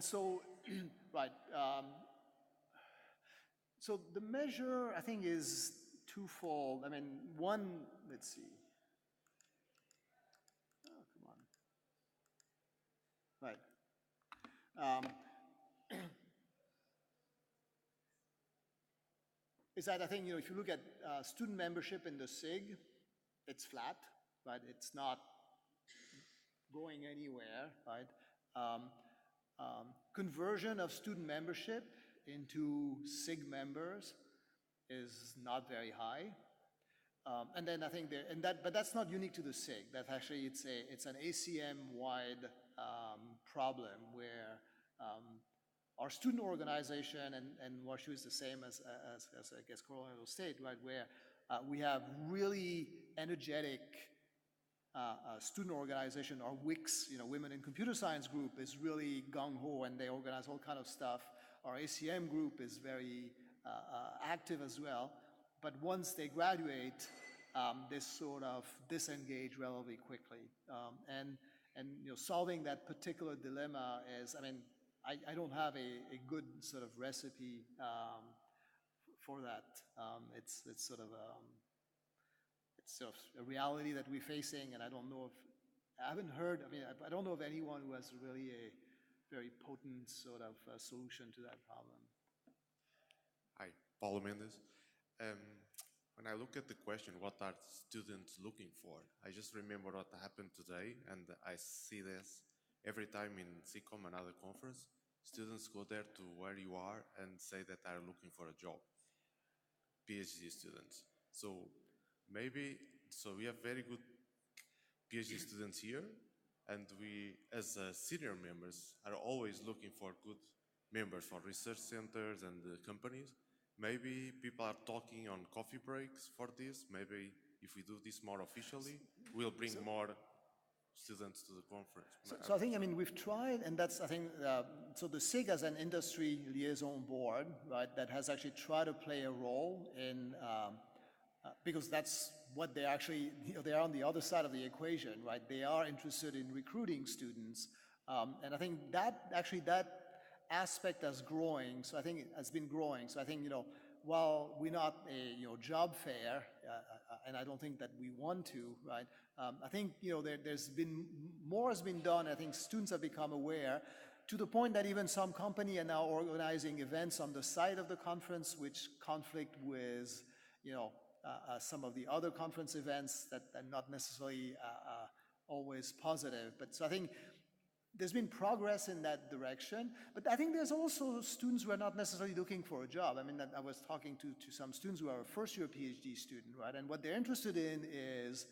so right. So the measure, I think, is twofold. One, let's see. Oh, come on. Right. Is that I think, if you look at student membership in the SIG, it's flat, right? It's not going anywhere, right? Conversion of student membership into SIG members is not very high. And then I think but that's not unique to the SIG. That actually it's an ACM-wide problem where our student organization and WashU is the same as I guess Colorado State, right? Where we have really energetic student organization. Our WICS, Women in Computer Science group, is really gung-ho and they organize all kind of stuff. Our ACM group is very active as well. But once they graduate, they sort of disengage relatively quickly. And solving that particular dilemma is, I don't have a good sort of recipe for that. It's sort of a reality that we're facing, and I don't know if, I haven't heard, I don't know of anyone who has really a very potent sort of solution to that problem. Hi, Paulo Mendes. When I look at the question, what are students looking for? I just remember what happened today, and I see this every time in SIGCOMM, another conference. Students go there to where you are and say that they're looking for a job. PhD students. So we have very good PhD students here, and we, as senior members, are always looking for good members for research centers and companies. Maybe people are talking on coffee breaks for this. Maybe if we do this more officially, we'll bring more students to the conference. So I think, we've tried, and that's, I think, so the SIG as an industry liaison board, right, that has actually tried to play a role in, because that's what they actually, they're on the other side of the equation, right? They are interested in recruiting students. And I think that aspect has growing, so I think it has been growing. So I think, while we're not a job fair, and I don't think that we want to, right? I think there's been more has been done. I think students have become aware to the point that even some company are now organizing events on the side of the conference, which conflict with some of the other conference events that are not necessarily always positive. But so I think there's been progress in that direction, but I think there's also students who are not necessarily looking for a job. I was talking to some students who are a first-year PhD student, right? And what they're interested in is,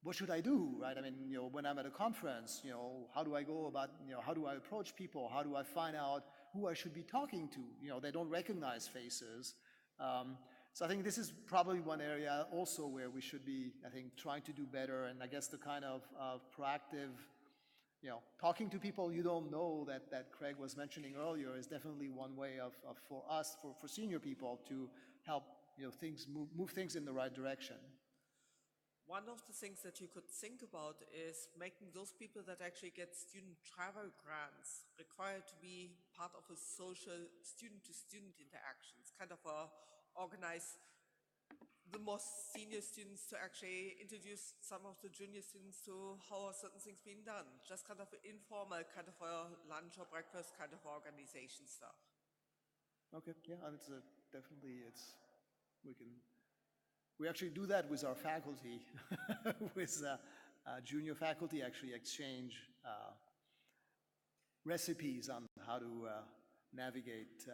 what should I do, right? When I'm at a conference, how do I go about, how do I approach people? How do I find out who I should be talking to? They don't recognize faces. So I think this is probably one area also where we should be, I think, trying to do better. And I guess the kind of proactive, talking to people you don't know that Craig was mentioning earlier is definitely one way for us, for senior people to help, move things in the right direction. One of the things that you could think about is making those people that actually get student travel grants required to be part of a social student-to-student interactions, kind of organize the most senior students to actually introduce some of the junior students to how are certain things being done. Just kind of informal, kind of a lunch or breakfast kind of organization stuff. Okay, yeah, we actually do that with our faculty, with junior faculty actually exchange recipes on how to navigate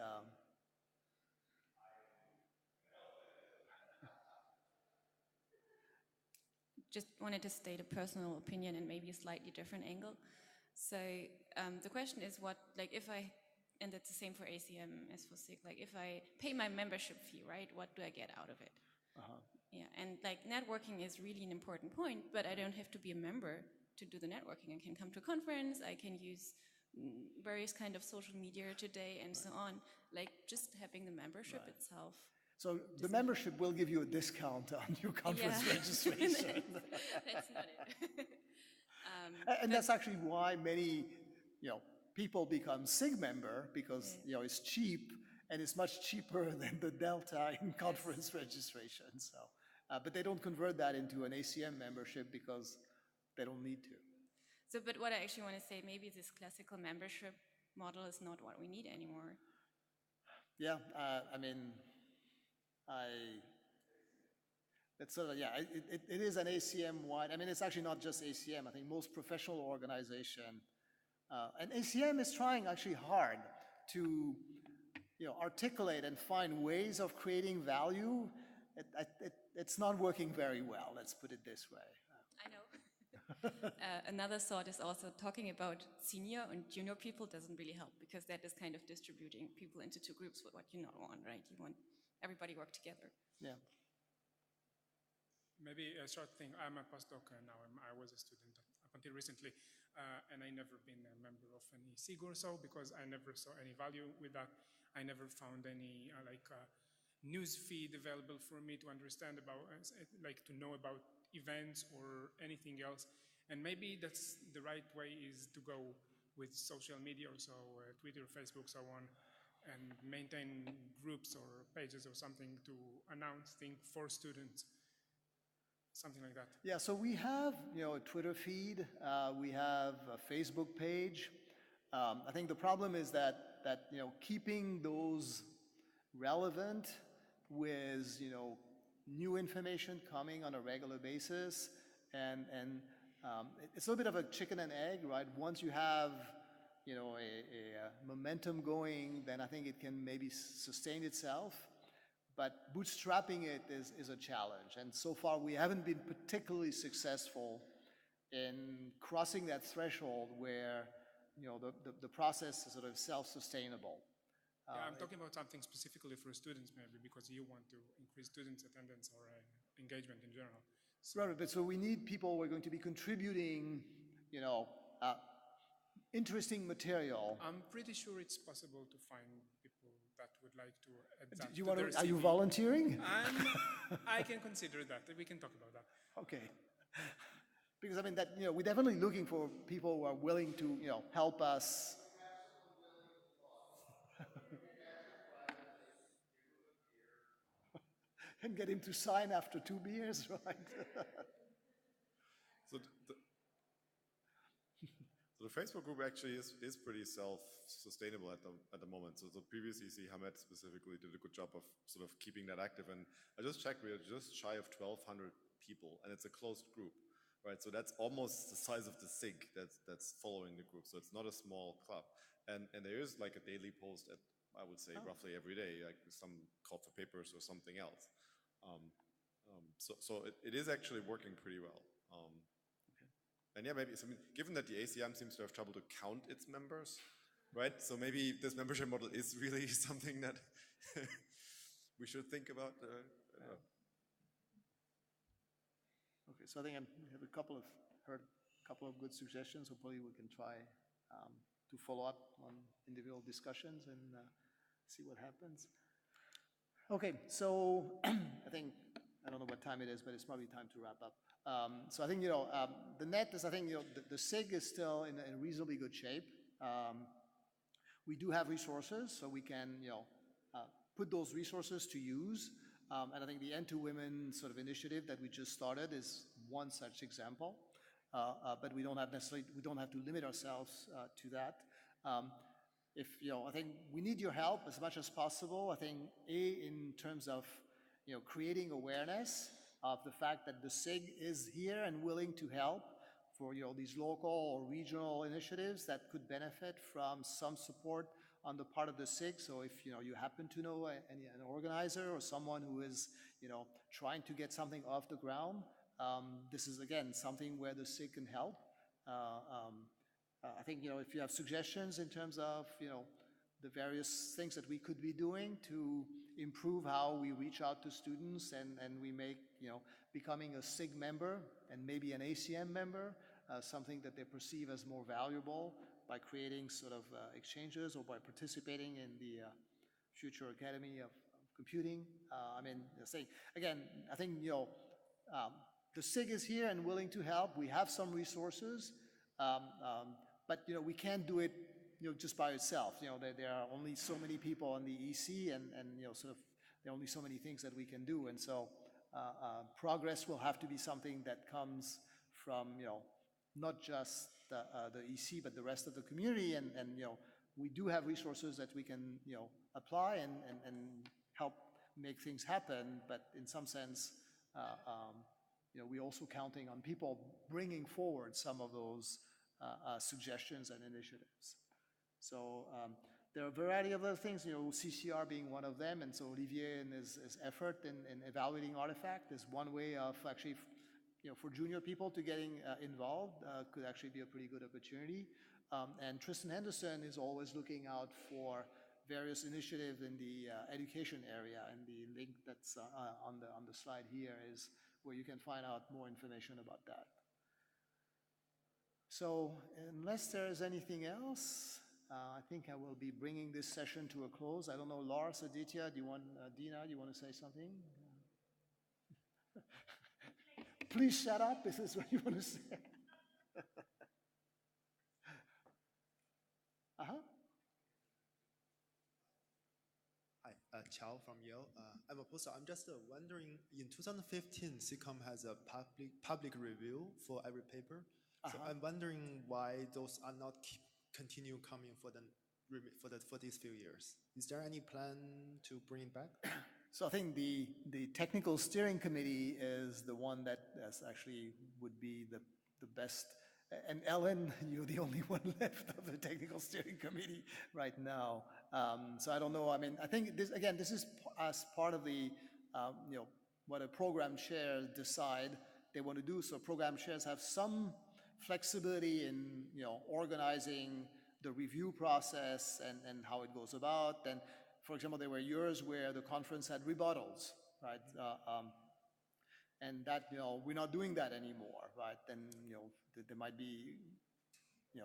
just wanted to state a personal opinion and maybe a slightly different angle. So the question is and it's the same for ACM as for SIG, if I pay my membership fee, right, what do I get out of it? Yeah, and networking is really an important point, but I don't have to be a member to do the networking. I can come to a conference, I can use various kind of social media today and so on, just having the membership itself. So the membership will give you a discount on your conference registration. That's not it. And that's actually why many, people become SIG member because, it's cheap and it's much cheaper than the delta in conference registration. So, but they don't convert that into an ACM membership because they don't need to. So, but what I actually want to say, maybe this classical membership model is not what we need anymore. Yeah, it's sort of, it is an ACM-wide, it's actually not just ACM. I think most professional organization And ACM is trying actually hard to articulate and find ways of creating value. It's not working very well, let's put it this way. I know. Another thought is also talking about senior and junior people doesn't really help, because that is kind of distributing people into two groups, what you not want, right? You want everybody work together. Yeah. Maybe a short thing. I'm a postdoc now. I was a student up until recently, and I never been a member of any SIG or so, because I never saw any value with that. I never found any news feed available for me to understand about, to know about events or anything else. And maybe that's the right way, is to go with social media or so, Twitter, Facebook, so on, and maintain groups or pages or something to announce things for students. Something like that. Yeah, so we have a Twitter feed, we have a Facebook page. I think the problem is that keeping those relevant with new information coming on a regular basis, and it's a little bit of a chicken and egg, right? Once you have a momentum going, then I think it can maybe sustain itself. But bootstrapping it is a challenge. And so far, we haven't been particularly successful in crossing that threshold where the process is sort of self-sustainable. Yeah, I'm talking about something specifically for students, maybe, because you want to increase students' attendance or engagement in general. So, right, but so we need people who are going to be contributing, interesting material. I'm pretty sure it's possible to find people that would like to add that Do you to want their to, are you CV. volunteering? I can consider that. We can talk about that. Okay. Because I mean that we're definitely looking for people who are willing to help us. And get him to sign after 2 beers, right? So the Facebook group actually is pretty self-sustainable at the moment. So the previous EC, Hamed specifically, did a good job of sort of keeping that active. And I just checked, we're just shy of 1,200 people, and it's a closed group, right? So that's almost the size of the SIG that's following the group. So it's not a small club. And there is like a daily post at, I would say, roughly every day, like some call for papers or something else. So it is actually working pretty well. And yeah, maybe, given that the ACM seems to have trouble to count its members, right? So maybe this membership model is really something that we should think about. Okay, so I think I have heard a couple of good suggestions. Hopefully we can try to follow up on individual discussions and see what happens. Okay, so I don't know what time it is, but it's probably time to wrap up. So I think, the net is, I think, the SIG is still in reasonably good shape. We do have resources, so we can, put those resources to use. And I think the N2 Women sort of initiative that we just started is one such example. But we don't have to limit ourselves to that. I think we need your help as much as possible. I think, in terms of, creating awareness of the fact that the SIG is here and willing to help for, these local or regional initiatives that could benefit from some support on the part of the SIG. So if, you happen to know an organizer or someone who is, trying to get something off the ground, this is, again, something where the SIG can help. I think, if you have suggestions in terms of, the various things that we could be doing to improve how we reach out to students and we make, becoming a SIG member and maybe an ACM member, something that they perceive as more valuable by creating sort of exchanges or by participating in the Future Academy of Computing. Again, I think, the SIG is here and willing to help. We have some resources, but, we can't do it just by itself. There are only so many people on the EC and there are only so many things that we can do. And so progress will have to be something that comes from, not just the EC, but the rest of the community. And we do have resources that we can, apply and help make things happen. But in some sense, we're also counting on people bringing forward some of those suggestions and initiatives. So there are a variety of other things, CCR being one of them, and so Olivier and his effort in evaluating artifact is one way of actually, for junior people to getting involved could actually be a pretty good opportunity. And Tristan Henderson is always looking out for various initiatives in the education area, and the link that's on the slide here is where you can find out more information about that. So unless there is anything else, I think I will be bringing this session to a close. I don't know, Lars, Aditya, Dina, do you want to say something? Please shut up, this is what you want to say. Hi, Chao from Yale. I'm a postdoc. I'm just wondering, in 2015, SIGCOMM has a public review for every paper. So I'm wondering why those are not continue coming for these few years. Is there any plan to bring it back? So I think the technical steering committee is the one that actually would be the best. And Ellen, you're the only one left of the technical steering committee right now. So I don't know. I mean, I think this is as part of the what a program chair decide they want to do. So program chairs have some flexibility in organizing the review process and how it goes about. And for example, there were years where the conference had rebuttals, right? And that we're not doing that anymore, right? And there might be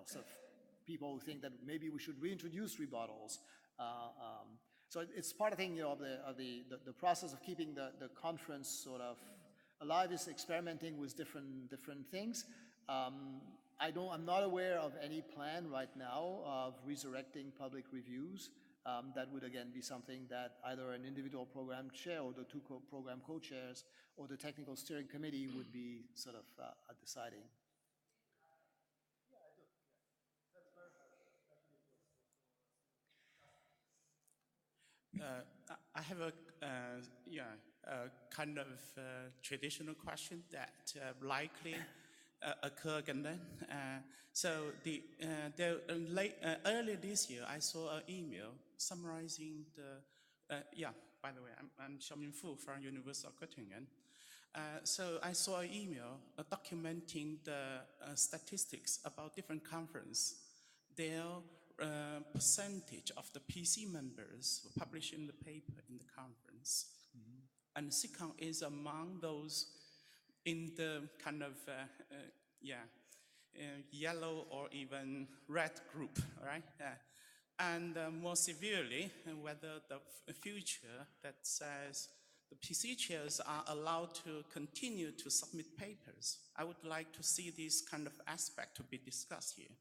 sort of people who think that maybe we should reintroduce rebuttals. So it's part of the process of keeping the conference sort of alive is experimenting with different things. I'm not aware of any plan right now of resurrecting public reviews. That would again be something that either an individual program chair or the two program co-chairs or the technical steering committee would be sort of deciding. I have a kind of traditional question that likely occur again then. Earlier this year, I saw an email summarizing by the way, I'm Xiaoming Fu from University of Göttingen. So I saw an email documenting the statistics about different conferences. Their percentage of the PC members were published in the paper in the conference. And SIGCOMM is among those in the kind of yellow or even red group, right? And more severely, whether the future that says the PC chairs are allowed to continue to submit papers. I would like to see this kind of aspect to be discussed here.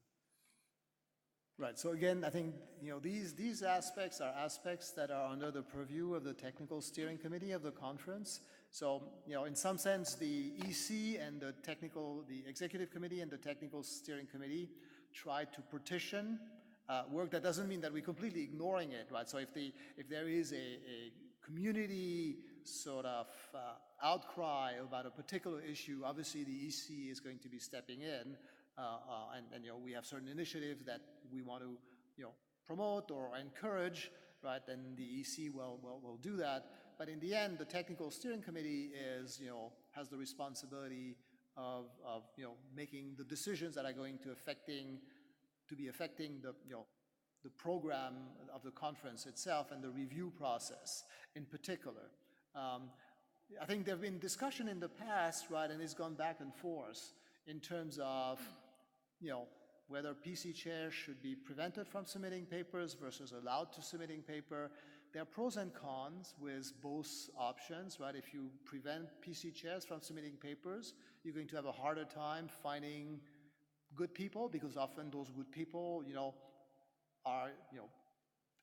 Right, so again, I think these aspects are aspects that are under the purview of the technical steering committee of the conference. So, in some sense, the EC and the executive committee and the technical steering committee try to partition work. That doesn't mean that we're completely ignoring it, right? So if there is a community sort of outcry about a particular issue, obviously the EC is going to be stepping in. And we have certain initiatives that we want to promote or encourage, right? And the EC will do that. But in the end, the technical steering committee has the responsibility of making the decisions that are going to be affecting the program of the conference itself and the review process in particular. I think there have been discussion in the past, right, and it's gone back and forth in terms of whether PC chairs should be prevented from submitting papers versus allowed to submitting paper. There are pros and cons with both options, right? If you prevent PC chairs from submitting papers, you're going to have a harder time finding good people, because often those good people, are,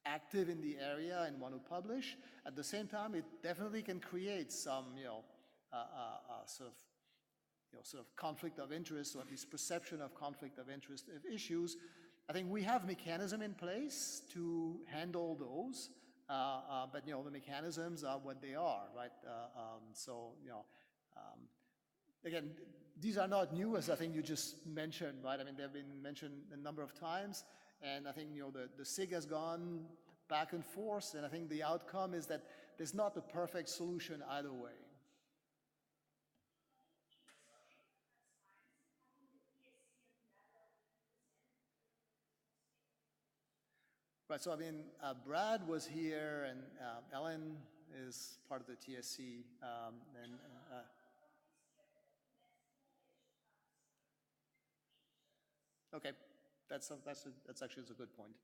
active in the area and want to publish. At the same time, it definitely can create some, sort of conflict of interest, or at least perception of conflict of interest of issues. I think we have mechanism in place to handle those, but the mechanisms are what they are, right? again, these are not new, as I think you just mentioned, right? I mean, they've been mentioned a number of times, and I think, the SIG has gone back and forth, and I think the outcome is that there's not a perfect solution either way. Right, so I mean, Brad was here, and Ellen is part of the TSC, and okay, that's actually a good point.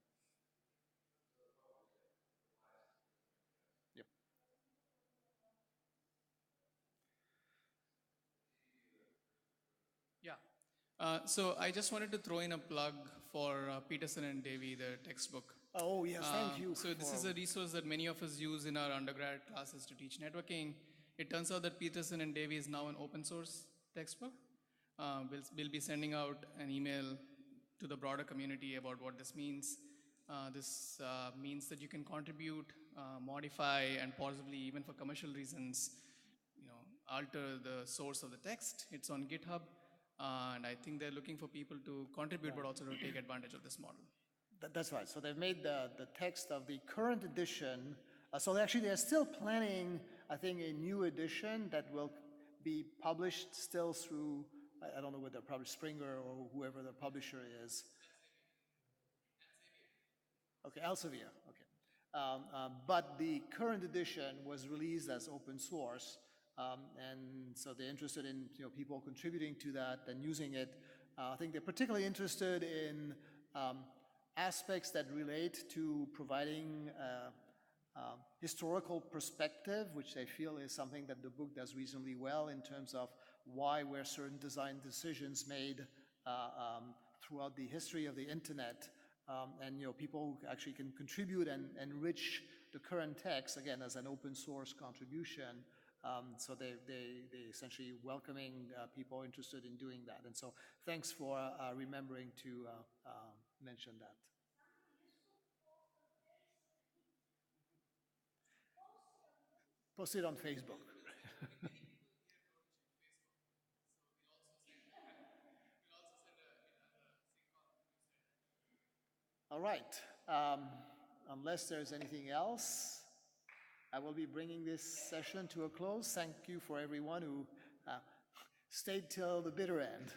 Yep. Yeah. So I just wanted to throw in a plug for Peterson and Davy, the textbook. Oh, yes, thank you. So this is a resource that many of us use in our undergrad classes to teach networking. It turns out that Peterson and Davy is now an open source textbook. We'll be sending out an email to the broader community about what this means. This means that you can contribute, modify, and possibly even for commercial reasons, alter the source of the text. It's on GitHub, and I think they're looking for people to contribute, but also to take advantage of this model. That's right. So they've made the text of the current edition. So they're still planning, I think, a new edition that will be published still through, I don't know whether probably Springer or whoever the publisher is. Okay, Elsevier. Okay. But the current edition was released as open source, and so they're interested in people contributing to that and using it. I think they're particularly interested in aspects that relate to providing historical perspective, which they feel is something that the book does reasonably well in terms of why were certain design decisions made throughout the history of the internet. And people actually can contribute and enrich the current text, again, as an open source contribution. So they essentially welcoming people interested in doing that. And so thanks for remembering to mention that. Post it on Facebook. All right. Unless there's anything else, I will be bringing this session to a close. Thank you for everyone who stayed till the bitter end.